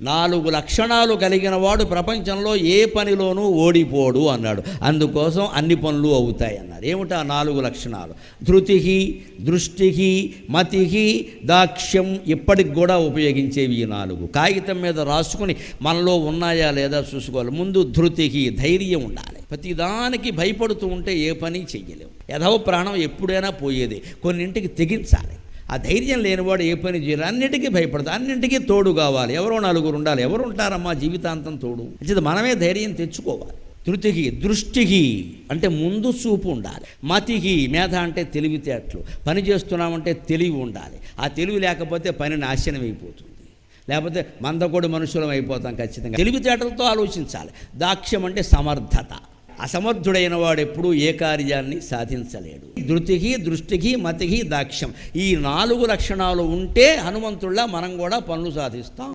4 లక్షణాలు కలిగిన వాడు ప్రపంచంలో ఏ పనిలోనూ ఓడిపోడు అన్నాడు. అందుకోసం అన్ని పనులు అవుతాయి అన్నారు. ఏమిటా 4 లక్షణాలు? ధృతి, దృష్టి, మతి, దాక్ష్యం. ఇప్పటికి కూడా ఉపయోగించేవి ఈ 4. కాగితం మీద రాసుకుని మనలో ఉన్నాయా లేదా చూసుకోవాలి. ముందు ధృతి, ధైర్యం ఉండాలి. ప్రతిదానికి భయపడుతూ ఉంటే ఏ పని చెయ్యలేవు. యథవ ప్రాణం ఎప్పుడైనా పోయేది. కొన్నింటికి తెగించాలి. ఆ ధైర్యం లేనివాడు ఏ పని చేయరు. అన్నిటికీ భయపడతాడు. అన్నింటికీ తోడు కావాలి. ఎవరో 4 ఉండాలి. ఎవరు ఉంటారమ్మా జీవితాంతం తోడు? అంటే మనమే ధైర్యం తెచ్చుకోవాలి. ధృతికి, దృష్టికి అంటే ముందు చూపు ఉండాలి. మతికి, మేధ అంటే తెలివితేటలు. పని చేస్తున్నామంటే తెలివి ఉండాలి. ఆ తెలివి లేకపోతే పని నాశనం అయిపోతుంది. లేకపోతే మందకొడి మనుషులం అయిపోతాం ఖచ్చితంగా. తెలివితేటలతో ఆలోచించాలి. దాక్ష్యం అంటే సమర్థత. అసమర్థుడైన వాడు ఎప్పుడూ ఏ కార్యాన్ని సాధించలేడు. ధృతికి, దృష్టికి, మతికి, దాక్ష్యం. ఈ 4 లక్షణాలు ఉంటే హనుమంతుల్లా మనం కూడా పనులు సాధిస్తాం.